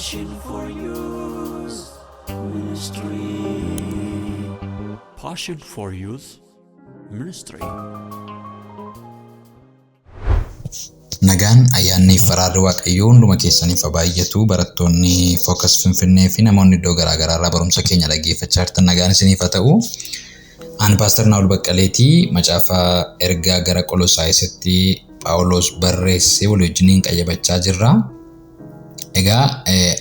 Passion for Youth Ministry. Passion for Youth Ministry. Nagaan ayyaanni faraarri waaqayyoo hunduma keessaniif baay'atu barattoonni Focus Finfinnee fi namoonni iddoo garaagaraa irraa barumsa keenya dhaggeeffachaa jirtan nagaan isiniif haa ta'u. Ani Pastor Naol Bekeleeti macaafa ergaa gara Qolosaayisitti Phaawulos barreessee walii wajjiniin qayyabachaa jirra. Egaa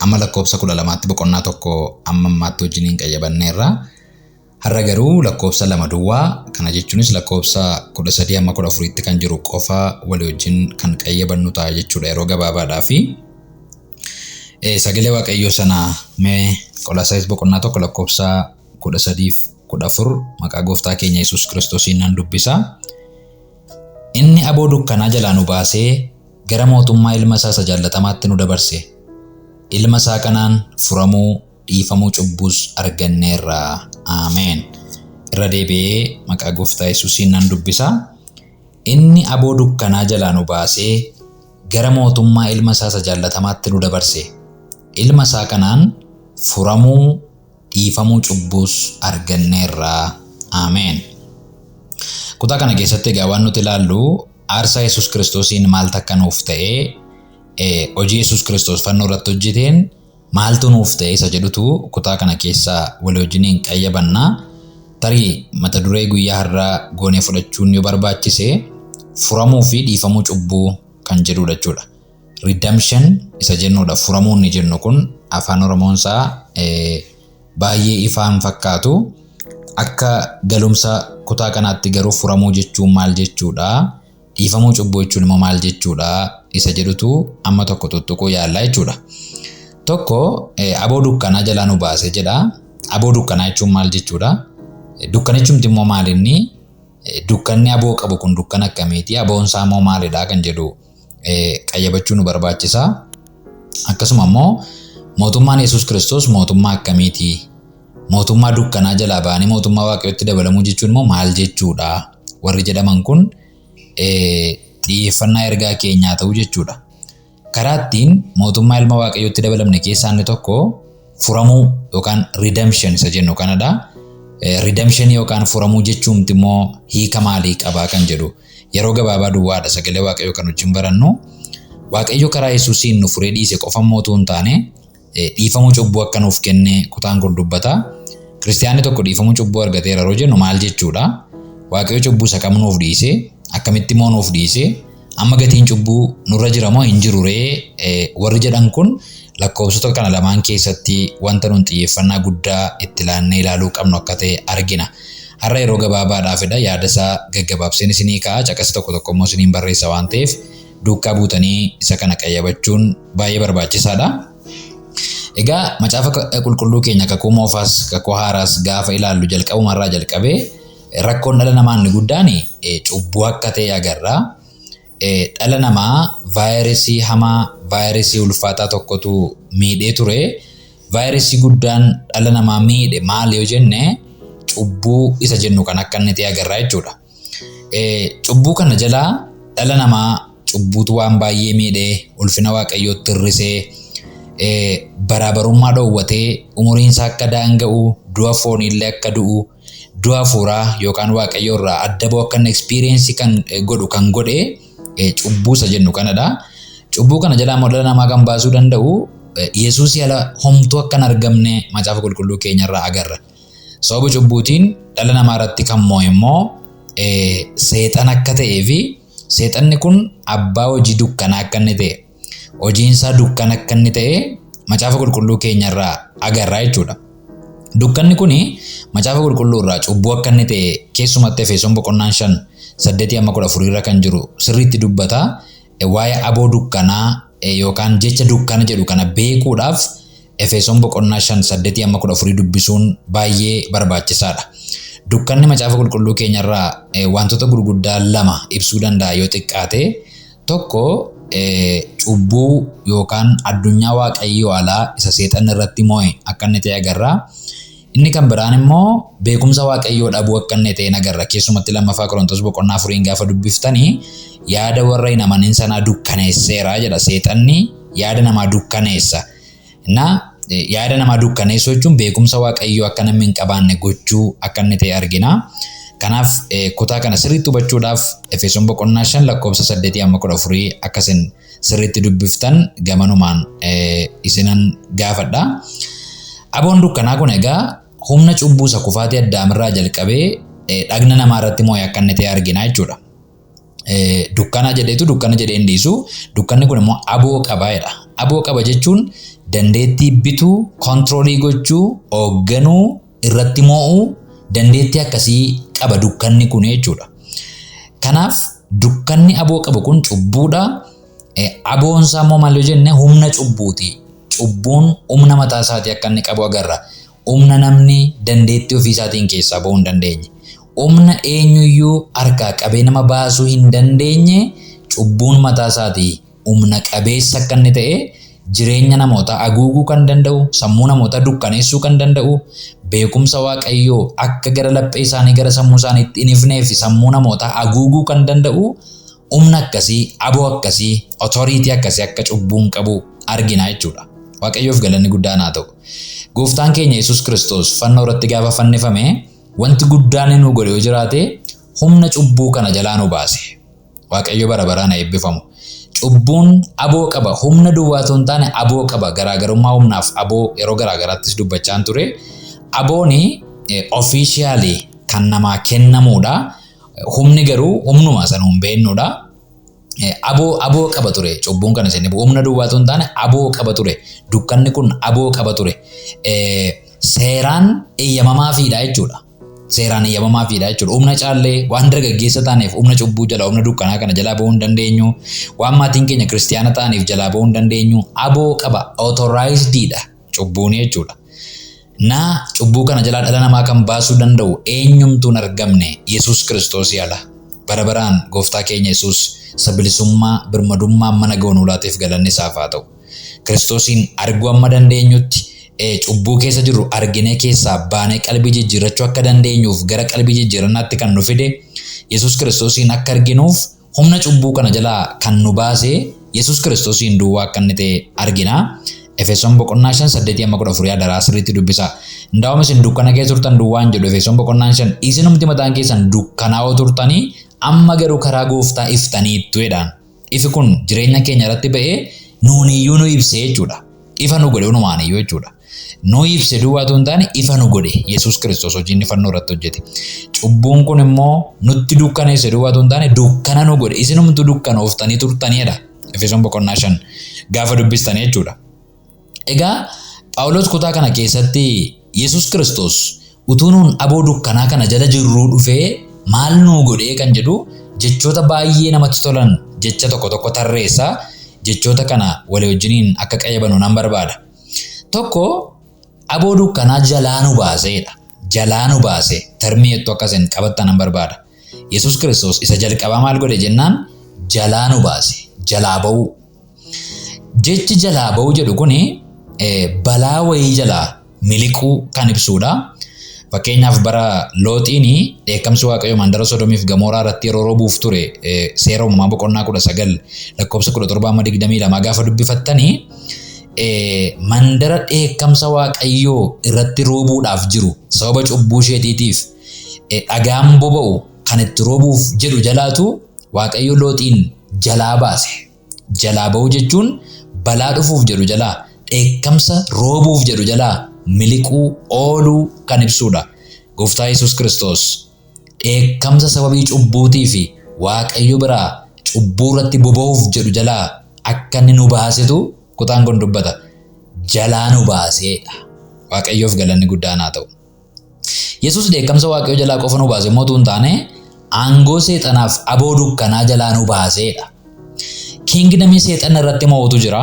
amma lakkoofsa 12tti boqonnaa tokko amma ammaatti wajjiniin qayyabanneerra. Har'a garuu lakkoofsa 2 duwwaa kana jechuunis lakkoofsa 13 amma 14tti kan jiru qofa walii wajjin kan qayyabannu ta'a jechuudha yeroo gabaabaadhaa fi sagalee waaqayyoo sana mee Qolosaayis boqonnaa tokko lakkoofsa 13 fi 14 maqaa gooftaa keenya Yesuus Kiristoosiin nan dubbisa. Inni aboo dukkanaa jalaa nu baasee gara mootummaa ilma isaa jaallatamaatti nu dabarse. Ilma isaa kanaan furamuu dhiifamuu cubbuus arganneerra. Ameen. Irra deebi'ee maqaa gooftaa Yesuusiin nan dubbisa. Inni aboo dukkanaa jalaa nu baasee gara mootummaa ilma isaa jaallatamaatti nu dabarse. Ilma isaa kanaan furamuu dhiifamuu cubbuus arganneerra. Ameen. Kutaa kana keessatti egaa waan nuti ilaallu aarsaa Yesuus Kiristoosiin maal takka nuuf ta'ee hojii Yesuus Kiristoos fannoo irratti hojjeteen maaltu nuuf ta'e isa jedhutu kutaa kana keessa walii wajjiniin qayyabanna. Tarii mata duree guyyaa har'aa goonee fudhachuun yoo barbaachise furamuu fi dhiifamuu cubbuu kan jedhudha jechuudha. Redemption isa jennuudha. Furamuu ni jennu kun afaan Oromoonsaa baay'ee ifaan fakkaatu. Akka galumsa kutaa kanaatti garuu furamuu jechuun maal jechuudha? Dhiifamuu cubbuu jechuun immoo maal jechuudha? Isa jedhutu amma tokko tuttuquu yaallaa jechuudha. Tokko aboo dukkanaa jalaa nu baase jedha. Aboo dukkanaa jechuun maal jechuudha? Dukkana jechuun immoo maalinni? Dukkanni aboo qabu kun dukkana akkamiiti? Aboon isaa immoo maalidha kan jedhu qayyabachuu nu barbaachisa. Akkasuma immoo mootummaan Yesuus Kiristoos mootummaa akkamiiti? Mootummaa dukkanaa jalaa ba'anii mootummaa waaqayyootti dabalamuu jechuun immoo maal jechuudha? Warri jedhaman kun xiyyeeffannaa ergaa keenyaa ta'uu jechuudha. Karaa ittiin mootummaa ilma waaqayyootti dabalamne keessaa inni tokko furamuu yookaan redemption isa jennu kanadha. Redemption yookaan furamuu jechuun immoo hiika maalii qabaa kan jedhu yeroo gabaabaa duwwaadha sagalee waaqayyoo kan wajjin barannu. Waaqayyo karaa Yesuusiin nu furee dhiise qofa mootuu hin taane dhiifamuu cubbuu akka nuuf kenne kutaan kun dubbata. Kiristiyaanni tokko dhiifamuu cubbuu argateera yeroo jennu maal jechuudha? Waaqayyo cubbuu isa kam nuuf dhiise? Akkamitti immoo nuuf dhiise? Amma gatiin cubbuu nurra jira moo hin jiru ree? Warri jedhan kun lakkoofsota kana lamaan keessatti wanta nuti xiyyeeffannaa guddaa itti laannee ilaaluu qabnu akka ta'e argina. Har'a yeroo gabaabaadhaafidha yaada isaa gaggabaabseen isinii ka'a caqasa tokko tokko immoo isiniin barreessa waan ta'eef duukaa buutanii isa kana qayyabachuun baay'ee barbaachisaadha. Egaa macaafa qulqulluu keenya kakuu moofaas kakuu haaraas gaafa ilaallu jalqabumarraa jalqabee rakkoon dhala namaa inni guddaan cubbuu akka ta'e agarra. Dhala namaa vaayirasii hamaa vaayirasii ulfaataa tokkotu miidhee ture. Vaayirasii guddaan dhala namaa miidhe maal yoo jenne cubbuu isa jennu kan akka inni ta'e agarra jechuudha. Cubbuu kana jalaa dhala namaa cubbuutu waan baay'ee miidhee ulfina waaqayyootti hir'isee baraabarummaa dhoowwatee umuriin isaa akka daanga'u du'a fooniillee akka du'u du'a hafuuraa yookaan waaqayyoo irraa adda ba'u akka inni experience kan godhu kan godhe cubbuu isa jennu kanadha. Cubbuu kana jalaa immoo dhala namaa kan baasuu danda'u Yesuus ala homtuu akka hin argamne macaafa qulqulluu keenyarraa agarra. Sababa cubbuutiin dhala namaa irratti kan mo'e immoo seexan akka ta'ee fi seexanni kun abbaa hojii dukkanaa akka inni ta'e hojiinsaa dukkana akka inni ta'e macaafa qulqulluu keenyarraa agarra jechuudha. Dukkanni kuni macaafa qulqulluu irraa cubbuu akka inni ta'e keessumatti Efesoon boqonnaa 5:8-14 irra kan jiru sirriitti dubbata. Waa'ee aboo dukkanaa yookaan jecha dukkana jedhu kana beekuudhaaf Efesoon boqonnaa 5:8-14 dubbisuun baay'ee barbaachisaadha. Dukkanni macaafa qulqulluu keenyarraa wantoota gurguddaa lama ibsuu danda'a yoo xiqqaate. Tokko cubbuu yookaan addunyaa waaqayyoo alaa isa seexan irratti mo'e akka inni ta'e agarra. Inni kan biraan immoo beekumsa waaqayyoo dhabuu akka inni ta'e agarra. Keessumatti lammaffaa Qorontos boqonnaa 4 gaafa dubbiftanii yaada warra hin amanin sanaa dukkaneesseera jedha. Seexanni yaada namaa dukkaneessa. Na yaada nama dukkaneessuu jechuun beekumsa Waaqayyoo akka namni hin qabaanne gochuu akka inni ta'e argina. Kanaaf kutaa kana sirriitti hubachuudhaaf Efesoon boqonnaa 5 lakkoofsa 8-14 akkasiin sirriitti dubbiftan gamanumaan isinan gaafadha. Aboon dukkanaa kun egaa humna cubbuu isa kufaatii Addaamirraa jalqabee dhagna namaa irratti moo'ee akka inni ta'e argina jechuudha. Dukkana jedhee hin dhiisu. Dukkanni kun immoo aboo qabaadha. Aboo qaba jechuun dandeettii bituu, kontiroolii gochuu, hoogganuu, irratti moo'uu dandeettii akkasii qaba dukkanni kun jechuudha. Kanaaf dukkanni aboo qabu kun cubbuudha. Aboon isaa immoo maal yoo jenne humna cubbuuti. Cubbuun humna mataa isaatii akka inni qabu agarra. Humna namni dandeettii ofii isaatiin keessaa ba'uu hin dandeenye. Humna eenyuyyuu harkaa qabee nama baasuu hin dandeenye cubbuun mataa isaatii humna qabeessa akka inni ta'e jireenya namootaa haguuguu kan danda'u, sammuu namootaa dukkaneessuu kan danda'u, beekumsa Waaqayyoo akka gara laphee isaanii gara sammuu isaaniitti hin ifnee fi sammuu namootaa haguuguu kan danda'u humna akkasii, aboo akkasii, otoriitii akkasii akka cubbuun qabu argina jechuudha. Waaqayyoof galanni guddaan haa ta'u. Gooftaan keenya Yesuus Kiristoos fannoo irratti gaafa fannifame wanti guddaan nu godhe yoo jiraate humna cubbuu kana jalaa nu baase. Waaqayyo bara baraan eebbifamu. Cubbuun aboo qaba. Humna duwwaatu hin taane aboo qaba. Garaagarummaa humnaaf aboo yeroo garaagaraattis dubbachaan ture. Abooni officially kan namaa kennamuudha. Humni garuu humnuma sana hin beeknudha. Aboo qaba ture. Cubbuun kana isin humna duwwaatu hin taane aboo qaba ture. Dukkanni kun aboo qaba ture. Seeraan eeyyamamaafiidha jechuudha. Seeraan eeyyamamaafiidha jechuudha. Humna caallee waan dargaggeessa taaneef humna cubbuu jala humna dukkanaa kana jalaa ba'uu hin dandeenyu. Waan maatiin keenya kiristiyaana ta'aniif jalaa ba'uu hin dandeenyu. Aboo qaba. Authorizedidha cubbuun jechuudha. Cubbuu kana jalaa dhala namaa kan baasuu danda'u eenyumtuun argamne Yesuus Kiristoos yaala. Bara baraan gooftaa keenya Yesuus sabilisummaa birmadummaa mana goonuu laateef galanni isaaf haa ta'u. Kiristoosiin arguu amma dandeenyutti cubbuu keessa jiru arginee keessaa baanee qalbii jijjiirrachuu akka dandeenyuuf gara qalbii jijjiirannaatti kan nu fide Yesuus Kiristoosiin akka arginuuf humna cubbuu kana jalaa kan nu baase Yesuus Kiristoosiin duwwaa akka inni ta'e argina. Efesoon boqonnaa 5:8-14 daraa sirriitti dubbisa. Ndaawama isin dukkana keessa turtan duwwaan jedhu Efesoon boqonnaa 5 isinumti mataan keessan dukkanaa'oo turtanii amma garuu karaa gooftaa iftaniittu jedhaan. Ifi kun jireenya keenya irratti ba'ee nuuniyyuu nu ibsee jechuudha. Ifa nu godhe unumaaniyyuu jechuudha. Nu ibse duwwaatu hin taane ifa nu godhe Yesuus Kiristoos hojiin fannoo irratti hojjete. Cubbuun kun immoo nutti dukkaneesse duwwaatu hin taane dukkana nu godhe. Isinumtu dukkanooftanii turtaniidha. Efesoon boqonnaa 5 gaafa dubbistan jechuudha. Egaa Phaawulos kutaa kana keessatti Yesuus Kiristoos utuu nuun aboo dukkanaa kana jala jirruu dhufee maal nuu godhee kan jedhu jechoota baay'ee namatti tolan jecha tokko tarreessa. Jechoota kana walii wajjiniin akka qayyabanu nan barbaada. Tokko aboo dukkanaa jalaa nu baaseedha. Jalaa nu baase termii jettu akkasiin qabattan nan barbaada. Yesuus Kiristoos isa jalqabaa maal godhe jennaan jalaa nu baase. Jalaa ba'uu. Jechi jalaa ba'uu jedhu kuni balaa wayii jalaa miliquu kan ibsuudha. Fakkeenyaaf bara Looxiin dheekkamsi Waaqayyoo mandara Sodomiif Gamoraa irratti yeroo roobuuf ture seera uumamaa boqonnaa 19 lakkoofsa 17-22 gaafa dubbifattanii mandara dheekkamsa Waaqayyoo irratti roobuudhaaf jiru sababa cubbuu isheetiitiif dhagaan boba'u kan itti roobuuf jedhu jalaatu Waaqayyo Looxiin jalaa baase. Jalaa ba'uu jechuun balaa dhufuuf jedhu jalaa dheekkamsa roobuuf jedhu jalaa miliquu ooluu kan ibsuudha. Gooftaa Yesuus Kiristoos dheekkamsa sababii cubbuutii fi Waaqayyo biraa cubbuu irratti boba'uuf jedhu jalaa akka inni nu baasetu kutaan kun dubbata. Jalaa nu baaseedha. Waaqayyoof galanni guddaan haa ta'u. Yesuus dheekkamsa Waaqayyo jalaa qofa nu baase mootuu hin taane aangoo seexanaaf aboo dukkanaa jalaa nu baaseedha. Kingdamii seexana irratti moo'utu jira.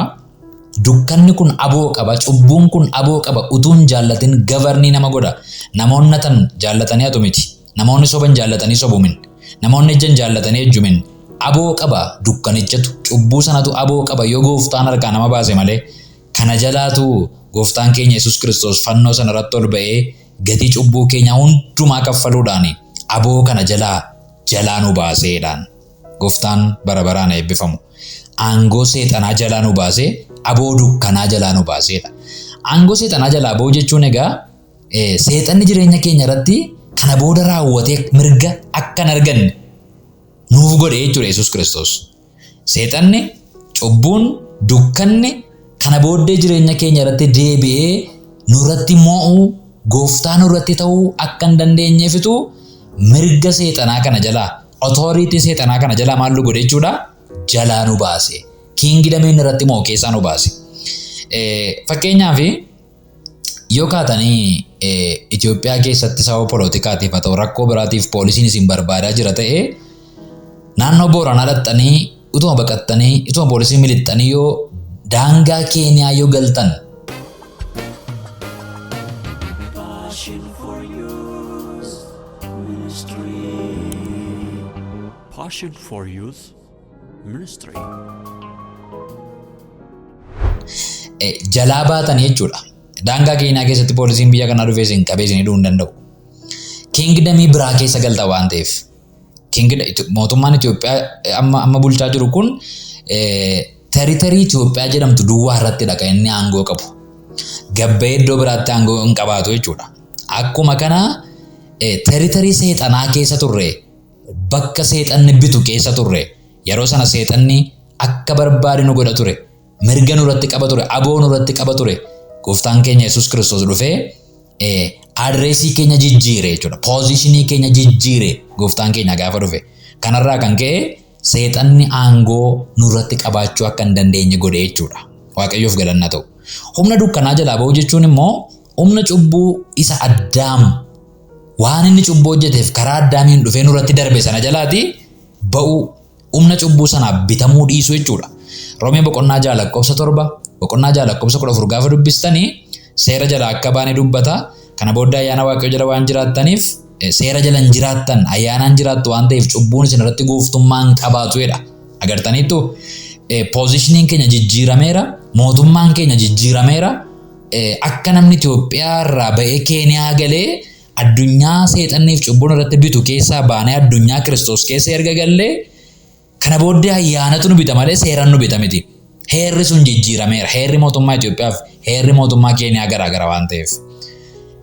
Dukkanni kun aboo qaba, cubbuun kun aboo qaba. Utuun jaallatin gavarnii nama godha. Namoonni tan jaallatanii atu miti. Namoonni soban jaallatanii sobumin. Namoonni ejjan jaallatanii ejjumin. Aboo qaba dukkanichatu. Cubbuu sanatu aboo qaba yoo gooftaan harkaa nama baase malee. Kana jalaatu gooftaan keenya Yesuus Kiristoos fannoo sana irratti ol ba'ee gatii cubbuu keenya hundumaa kaffaluudhaan aboo kana jalaa nu baaseedhaan. Gooftaan bara baraan eebbifamu. Aangoo seexanaa jalaa nu baasee aboo dukkanaa jalaa nu baaseedha. Aangoo seexanaa jalaa ba'uu jechuun egaa seexanni jireenya keenya irratti kana booda raawwatee mirga akka hin arganne nuuf godhe jechuudha Yesuus Kiristoos. Seexanni cubbuun dukkanni kana booddee jireenya keenya irratti deebi'ee nurratti mo'uu gooftaa nurratti ta'uu akka hin dandeenyeefitu mirga seexanaa kana jalaa authority seexanaa kana jalaa maal godhe jechuudha jalaa nu baase. Kingdom irratti mo'u keessaa nu baase. Fakkeenyaaf yoo kaatanii Itoophiyaa keessatti sababa poolitikaatiif haa ta'u rakkoo biraatiif poolisiin isin barbaadaa jira ta'e naannoo Booranaa dhattanii utuma baqattanii utuma poolisiin milittanii yoo daangaa Keeniyaa yoo galtan Passion for Youth Ministry. Jalaa baatan jechuudha. Daangaa Keeniyaa keessatti poolisiin biyya kanaa dhufee isin qabee isin hidhuu hin danda'u. Kingdamii biraa keessa galta waan ta'eef. Mootummaan Itoophiyaa amma bulchaa jiru kun territory Itoophiyaa jedhamtu duwwaa irratti dhaqa inni aangoo qabu. Gabbee iddoo biraatti aangoo hin qabaatu jechuudha. Akkuma kana territory seexanaa keessa turre bakka seexanni bitu keessa turre yeroo sana seexanni akka barbaade nu godha ture. Mirga nurratti qaba ture, aboo nurratti qaba ture. Gooftaan keenya Yesuus Kiristoos dhufee adreesii keenya jijjiire jechuudha. Positionii keenya jijjiire gooftaan keenya gaafa dhufe. Kanarraa kan ka'e seexanni aangoo nurratti qabaachuu akka hin dandeenye godhe jechuudha. Waaqayyoof galanna ta'u. Humna dukkanaa jalaa ba'uu jechuun immoo humna cubbuu isa Addaam waan inni cubbuu hojjeteef karaa Addaamiin dhufee nurratti darbe sana jalaati ba'uu humna cubbuu sanaa bitamuu dhiisuu jechuudha. Roomee boqonnaa 6:7 boqonnaa 6:14 gaafa dubbistanii seera jala akka baane dubbata. Kana booda ayyaana Waaqayyoo jala waan jiraattaniif seera jala hin jiraattan ayyaanaan jiraattu waan ta'eef cubbuun isin irratti gooftummaan qabaatu jedha. Agartaniittu positioning keenya jijjiirameera, mootummaan keenya jijjiirameera. Akka namni Itoophiyaa irraa ba'ee Keeniyaa galee addunyaa seexanniif cubbuun irratti bitu keessaa baanee addunyaa Kiristoos keessa erga gallee kana booddee ayyaanatu nu bita malee seeraan nu bita miti. Heerri sun jijjiirameera. Heerri mootummaa Itoophiyaaf heerri mootummaa Keeniyaa garaagara waan ta'eef.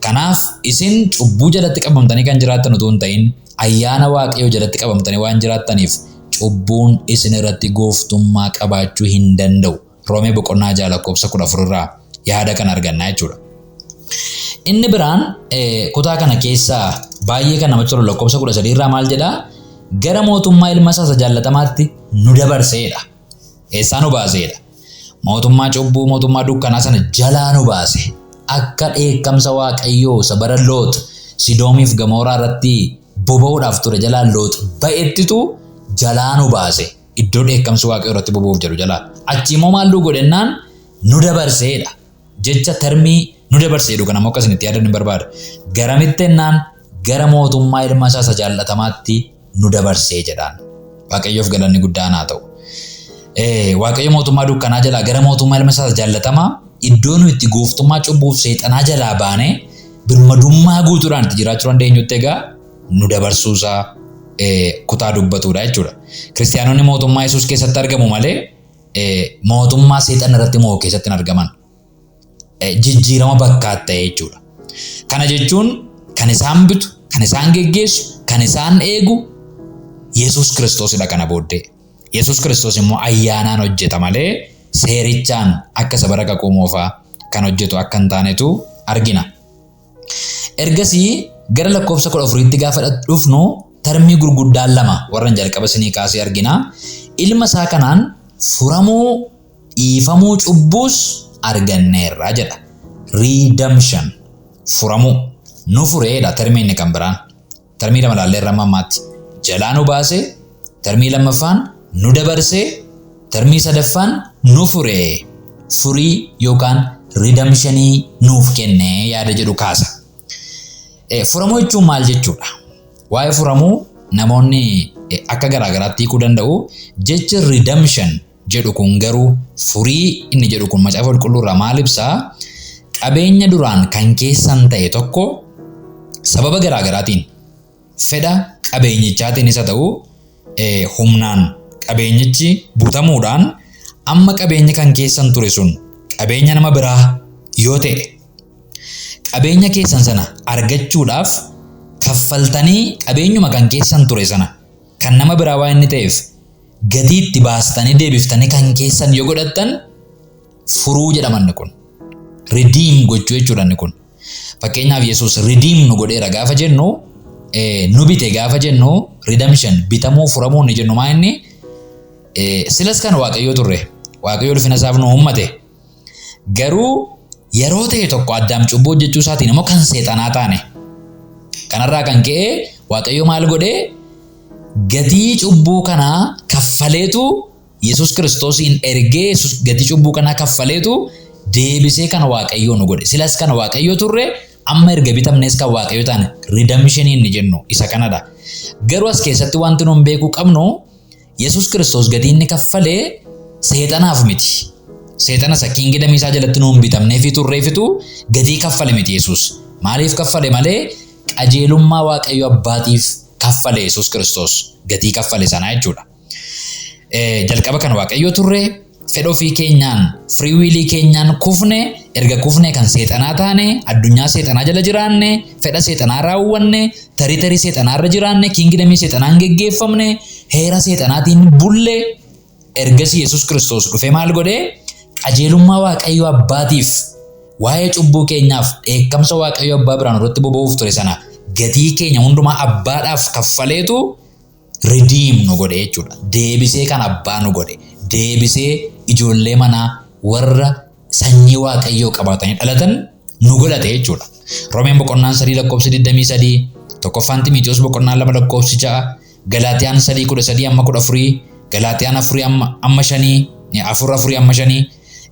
Kanaaf isin cubbuu jalatti qabamtanii kan jiraattan utuu hin ta'in ayyaana Waaqayyoo jalatti qabamtanii waan jiraattaniif cubbuun isin irratti gooftummaa qabaachuu hin danda'u. Roomee boqonnaa 6:14 irraa yaada kan argannaa jechuudha. Inni biraan kutaa kana keessaa baay'ee kan namatti tolu 13 irraa maal jedhaa? Gara mootummaa ilma isaa jaallatamaatti nu dabarseedha. Eessaa nu baaseedha? Mootummaa cubbuu, mootummaa dukkanaa sana jalaa nu baase. Akka dheekkamsa Waaqayyoo isa bara Loot Sidoomiif Gamooraa irratti boba'uudhaaf ture jalaa Loot ba'ettitu jalaa nu baase. Iddoo dheekkamsi Waaqayyoo irratti boba'uuf jedhu jalaa. Achi immoo maal godhennaan nu dabarseedha. Jecha termii nu dabarseedhu kana immoo akkasinitti yaadan hin barbaada. Garamitti ennaan gara mootummaa ilma isaa jaallatamaatti nu dabarsee jedhaan. Waaqayyoof galanni guddaan haa ta'u. Waaqayyo mootummaa dukkanaa jalaa gara mootummaa ilma isaa jaallatamaa iddoo nu itti gooftummaa cubbuuf seexanaa jalaa baanee birmadummaa guutuudhaan itti jiraachuu dandeenyutti egaa nu dabarsuusaa kutaa dubbatudha jechuudha. Kiristaanonni mootummaa Yesuus keessatti argamu malee mootummaa seexan irratti moo keessatti hin argaman. Jijjiirama bakkaatti ta'e jechuudha. Kana jechuun kan isaan bitu, kan isaan geggeessu, kan isaan eegu Yesuus Kiristoosidha kana booddee. Yesuus Kiristoos immoo ayyaanaan hojjeta malee seerichaan akka isa bara kakuu moofaa kan hojjetu akka hin taanetu argina. Ergasii gara lakkoofsa 14tti gaafa dhufnu termii gurguddaan lama warran jalqaba isinii kaasee argina. Ilma isaa kanaan furamuu dhiifamuu cubbuus arganneerra jedha. Redemption furamuu nu fureedha termii inni kan biraan. Termii lama laalleerra mammaatti. Jalaa nu baase, termii lammaffaan nu dabarse, termii sadaffaan nu furee. Furii yookaan redemptionii nuuf kennee yaada jedhu kaasa. Furamuu jechuun maal jechuudha? Waa'ee furamuu namoonni akka garaagaraatti hiikuu danda'u. Jechi redemption jedhu kun garuu furii inni jedhu kun macaafa qulqulluu irraa maal ibsaa? Qabeenya duraan kan keessan ta'e tokko sababa garaagaraatiin fedha qabeenyichaatiin isa ta'u humnaan qabeenyichi butamuudhaan amma qabeenya kan keessan ture sun qabeenya nama biraa yoo ta'e qabeenya keessan sana argachuudhaaf kaffaltanii qabeenyuma kan keessan ture sana kan nama biraa waan inni ta'eef gatii itti baastanii deebiftanii kan keessan yoo godhattan furuu jedhaman kun redeem gochuu jechuudha kun. Fakkeenyaaf Yesuus redeem nu godheera gaafa jennu nu bite gaafa jennu redemption bitamuu furamuu ni jennu maa inni silas kan Waaqayyoo turre Waaqayyoo ulfina isaaf nu uummate garuu yeroo ta'e tokko Addaam cubbuu hojjechuu isaatiin immoo kan seexanaa taane kanarraa kan ka'e Waaqayyoo maal godhee gatii cubbuu kanaa kaffaleetu Yesuus Kiristoosiin ergee Yesuus gatii cubbuu kanaa kaffaleetu deebisee kan Waaqayyoo nu godhe silas kan Waaqayyoo turre amma erga bitamnees kan Waaqayyoo taane redemption inni jennu isa kanadha. Garuu as keessatti wanti nuun beekuu qabnu Yesuus Kiristoos gatii inni kaffalee seexanaaf miti. Seexana isa kiingidamii isaa jalatti nuun bitamnee fi turreefitu gatii kaffale miti Yesuus. Maaliif kaffale malee qajeelummaa Waaqayyoo abbaatiif kaffale Yesuus Kiristoos gatii kaffale sana jechuudha. Jalqaba kan Waaqayyoo turre fedha ofii keenyaan free will keenyaan kufne erga kufne kan seexanaa taane addunyaa seexanaa jala jiraanne fedha seexanaa raawwanne tarii seexanaa irra jiraanne kiingidamii seexanaan geggeeffamne heera seexanaatiin bulle ergasii Yesuus Kiristoos dhufee maal godhee qajeelummaa Waaqayyoo abbaatiif waa'ee cubbuu keenyaaf dheekkamsa Waaqayyoo abbaa biraan irratti boba'uuf ture sana gatii keenya hundumaa abbaadhaaf kaffaleetu redeem nu godhe jechuudha. Deebisee kan abbaa nu godhe deebisee ijoollee manaa warra sanyii Waaqayyoo qabaatanii dhalatan nu godhate jechuudha. Roomeen boqonnaan 3 lakkoofsi 23 tokkoffaan Xiimotewos boqonnaan 2 lakkoofsi 6 Galaatiyaan 3:13 amma 14 Galaatiyaan 4:5 4:5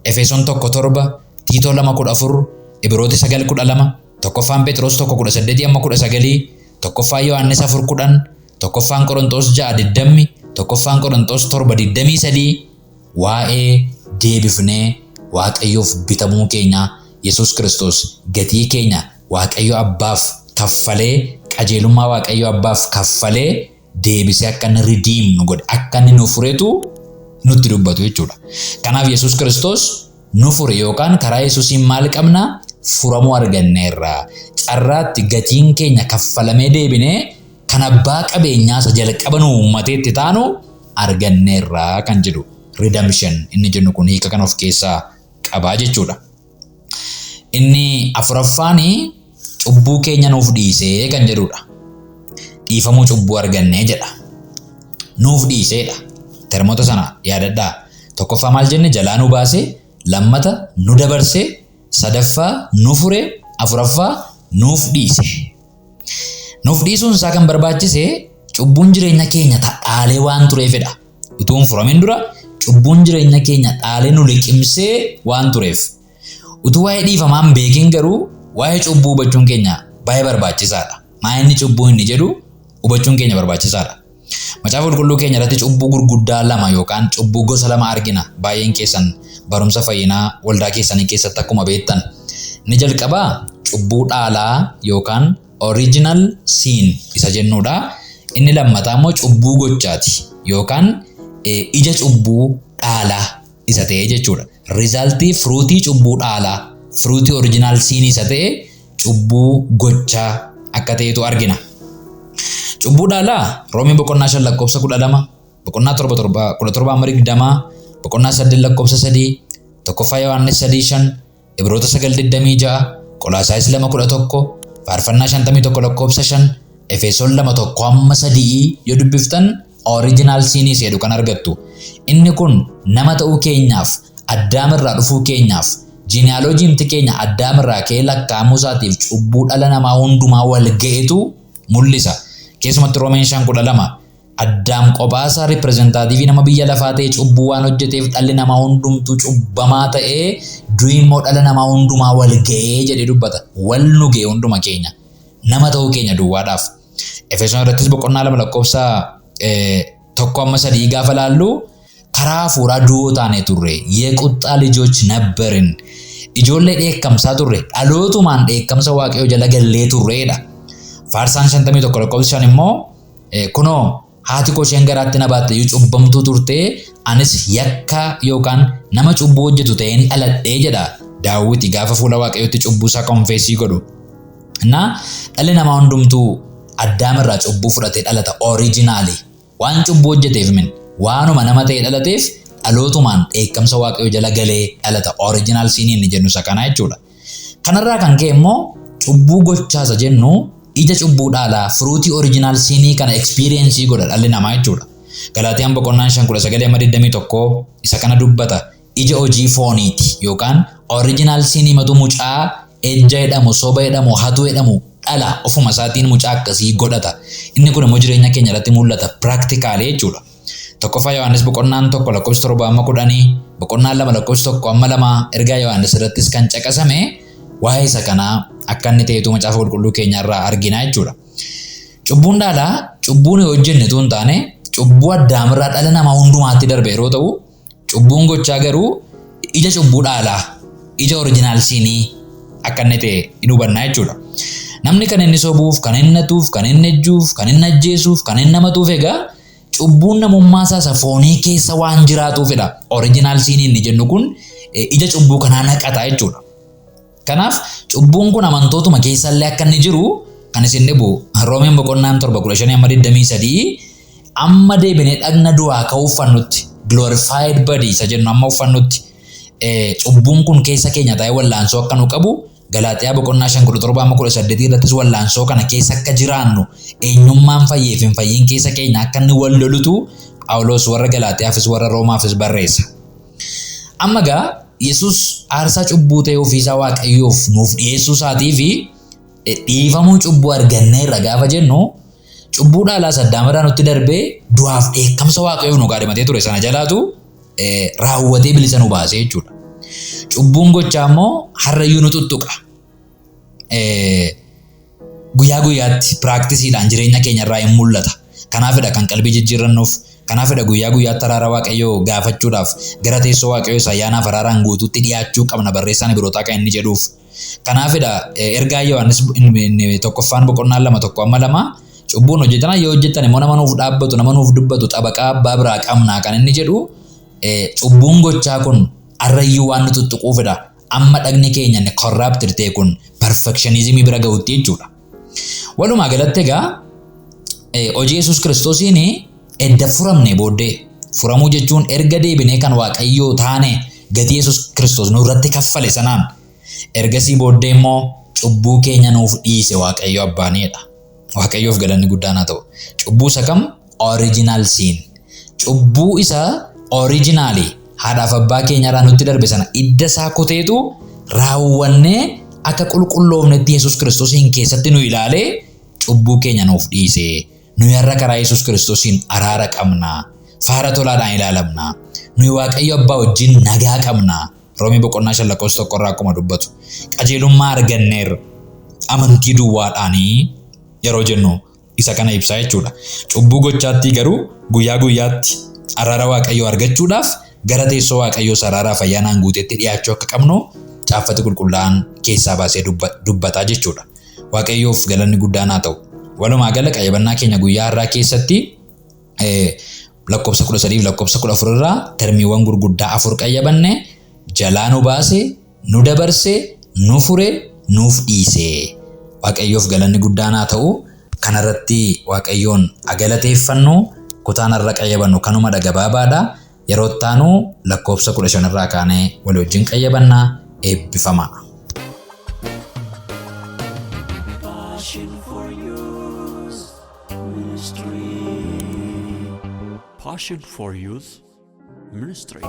Efesoon 1:7 Tiitoo 2:14 Ibrooti 9:12 tokkoffaan Phexros 1:18 amma 19 tokkoffaan Yohaannis 4:10 tokkoffaan Qorontos 6:20 tokkoffaan Qorontos 7:23 waa'ee deebifnee Waaqayyoof bitamuu keenya Yesuus Kiristoos gatii keenya Waaqayyoo abbaaf kaffalee qajeelummaa Waaqayyoo abbaaf kaffalee deebisee akka inni redeem nu godhe akka inni nu fureetu nutti dubbatu jechuudha. Kanaaf Yesuus Kiristoos nu fure yookaan karaa Yesuusiin maal qabna furamuu arganneerra. Carraatti gatiin keenya kaffalamee deebinee kan abbaa qabeenyaa isa jalqaba nu uummateetti taanu arganneerra kan jedhu redemption inni jennu kun hiika kan of keessaa qabaa jechuudha. Inni afuraffaani cubbuu keenya nuuf dhiisee kan jedhudha. Dhiifamuu cubbuu argannee jedha. Nuuf dhiiseedha. Termoota sana yaadadhaa. Tokkoffaa maal jenne jalaa nu baase, lammata nu dabarse, sadaffaa nu fure, afuraffaa nuuf dhiise. Nuuf dhiisuun isaa kan barbaachise cubbuun jireenya keenya dhaalee waan tureefidha. Utuu hin furamin dura cubbuun jireenya keenya dhaalee nu liqimsee waan tureef. Utuu waa'ee dhiifamaan beekin garuu waa'ee cubbuu hubachuun keenya baay'ee barbaachisaadha. Maa inni cubbuu inni jedhu hubachuun keenya barbaachisaadha. Macaafa qulqulluu keenya irratti cubbuu gurguddaa lama yookaan cubbuu gosa lama argina. Baay'een keessan barumsa fayyinaa waldaa keessanii keessatti akkuma beektan. Inni jalqabaa cubbuu dhaalaa yookaan original sin isa jennuudha. Inni lammataa immoo cubbuu gochaati yookaan ija cubbuu dhaalaa isa ta'e jechuudha. Resultii fruitii cubbuu dhaalaa, fruitii original sin isa ta'e cubbuu gochaa akka ta'etu argina. Cubbuu dhaalaa Roomii boqonnaa 5 lakkoofsa 12, boqonnaa 17 amma 20, boqonnaa 8 lakkoofsa 3, tokkoffaa Yohaannis 3:5, Ibroota 9:26, Qolaasaayis 2:11, Faarfannaa 51 lakkoofsa 5, Efesoon 2:1 amma 3 yoo dubbiftan original sinis jedhu kan argattu. Inni kun nama ta'uu keenyaaf, Addaam irraa dhufuu keenyaaf, jinealoojii keenya Addaam irraa ka'ee lakkaa'amuu isaatiif cubbuu dhala namaa hundumaa wal ga'etu mul'isa. Keessumatti Roomeen 5:12 Addaam qophaasaa riprezentaatiivii nama biyya lafaa ta'e cubbuu waan hojjeteef dhalli namaa hundumtuu cubbamaa ta'ee du'i immoo dhala namaa hundumaa wal ga'ee jedhee dubbata. Wal nu ga'e hunduma keenya nama ta'uu keenya duwwaadhaaf. Efesoon irrattis boqonnaa 2 lakkoofsa 1 amma 3 gaafa laallu karaa hafuuraa du'oo taane turre yequxxaa lijoች ነበርን ijoollee dheekkamsaa turre dhalootumaan dheekkamsa Waaqayyoo jala gallee turreedha. Faarsaan 51 lakkoofsa 5 immoo kunoo haati koo isheen garaatti na baatte yoo cubbamtuu turte anis yakka yookaan nama cubbuu hojjetu ta'een dhaladhee jedha. Daawiti gaafa fuula Waaqayyootti cubbuu isaa konfeesii godhu. Na dhalli namaa hundumtuu Addaam irraa cubbuu fudhatee dhalata originally. Waan cubbuu hojjeteef min waanuma nama ta'e dhalateef dhalootumaan dheekkamsa Waaqayyoo jala galee dhalata original sinii inni jennu isa kana jechuudha. Kanarraa kan ka'e immoo cubbuu gochaasa jennu ija cubbuu dhaalaa fruitii original sinii kana experience godha dhalli namaa jechuudha. Galaatiyaan boqonnaan 5:9-21 isa kana dubbata. Ija hojii fooniiti yookaan original sinii matu mucaa ejja jedhamu, soba jedhamu, hatu jedhamu dhala ofuma isaatiin mucaa akkasii godhata. Inni kun immoo jireenya keenya irratti mul'ata practically jechuudha. Tokkoffaa Yohaannis boqonnaan 1:7-10, boqonnaan 2:1-2 ergaa Yohaannis irrattis kan caqasame waa'ee isa kanaa akka inni ta'etu macaafa qulqulluu keenya irraa argina jechuudha. Cubbuun dhaalaa cubbuun hojjenne tuun taane cubbuu Addaam irraa dhala namaa hundumaatti darbe yeroo ta'u cubbuun gochaa garuu ija cubbuu dhaalaa ija original sinii akka inni ta'e hin hubanna jechuudha. Namni kan inni sobuuf, kan inni hatuuf, kan inni ejjuuf, kan inni ajjeesuuf, kan inni namatuuf egaa cubbuun namummaa isaa foonii keessa waan jiraatuufidha. Original sinii inni jennu kun ija cubbuu kanaa naqata jechuudha. Kanaaf cubbuun kun amantootuma keessallee akka inni jiru kan isin dhibu Roomeen boqonnaan 7:15-23 amma deebinee dhagna du'aa ka'uu uffannutti glorified body isa jennu amma uffannutti cubbuun kun keessa keenya taa'ee wallaansoo akka nu qabu Galaatiyaa boqonnaa 5:17 irrattis wallaansoo kana keessa akka jiraannu eenyummaan fayyeef hin fayyiin keessa keenya akka inni wal lolutu Phaawulos warra Galaatiyaafis warra Roomaafis barreessa. Amma gaa Yesus aarsaa cubbuu ta'e ofiisaa Waaqayyoof nuuf dhiyeessuu isaatii fi dhiifamuu cubbuu arganneerra gaafa jennu cubbuu dhaalaa Addaam irraa nutti darbee du'aaf dheekkamsa Waaqayyoof nu gaadhimatee ture sana jalaatu raawwatee bilisa nu baasee jechuudha. Cubbuun gochaa immoo harrayyuu nu tuttuqa. Guyyaa guyyaatti piraktisiidhaan jireenya keenya irraa hin mul'ata. Kanaafidha kan qalbii jijjiirrannuuf, kanaafidha guyyaa guyyaatti araara Waaqayyoo gaafachuudhaaf gara teessoo Waaqayyoo ayyaanaaf araaraan guutuutti dhiyaachuu qabna barreessaan Ibrootaa kan inni jedhuuf. Kanaafidha ergaa Yohaannis tokkoffaan boqonnaan 2:1-2 cubbuun hojjetan yoo hojjetan immoo nama nuuf dhaabbatu, nama nuuf dubbatu xabaqaa abbaa biraa qabna kan inni jedhu cubbuun gochaa kun arrayyuu waan nu tuttuquufidha. Amma dhagni keenya inni corrupted ta'e kun perfectionism bira gahuutti jechuudha. Walumaa galatti egaa hojii Yesuus Kiristoosiin edda furamne booddee furamuu jechuun erga deebinee kan Waaqayyoo taane gatii Yesuus Kiristoos nurratti kaffale sanaan ergasii booddee immoo cubbuu keenya nuuf dhiise Waaqayyo abbaanidha. Waaqayyoof galanni guddaan haa ta'u. Cubbuu isa kam? Original sin. Cubbuu isa originally haadhaaf abbaa keenya irraa nutti darbe sana idda isaa kuteetu raawwannee akka qulqulloofnetti Yesuus Kiristoosiin keessatti nu ilaalee cubbuu keenya nuuf dhiise. Nuyi har'a karaa Yesuus Kiristoosiin araara qabna. Faara tolaadhaan ilaalamna. Nuyi Waaqayyo abbaa wajjin nagaa qabna. Roomii boqonnaa 5:1 irraa akkuma dubbatu. Qajeelummaa arganneerra. Amantii duwwaadhaanii yeroo jennu isa kana ibsaa jechuudha. Cubbuu gochaatti garuu guyyaa guyyaatti araara Waaqayyoo argachuudhaaf gara teessoo Waaqayyoo araaraaf ayyaanaan guutetti dhiyaachuu akka qabnu caaffati qulqullaa'aan keessaa baasee dubbataa jechuudha. Waaqayyoof galanni guddaan haa ta'u. Walumaa gala qayyabannaa keenya guyyaa har'aa keessatti lakkoofsa 13 fi lakkoofsa 14 irraa termiiwwan gurguddaa 4 qayyabanne jalaa nu baase, nu dabarse, nu fure, nuuf dhiise. Waaqayyoof galanni guddaan haa ta'u. Kanarratti Waaqayyoon agalateeffannu kutaan har'a qayyabannu kanuma gabaabaadha. Yeroo taanu lakkoofsa 15 irraa kaanee walii wajjin qayyabannaa eebbifama. Passion for Youth Ministry.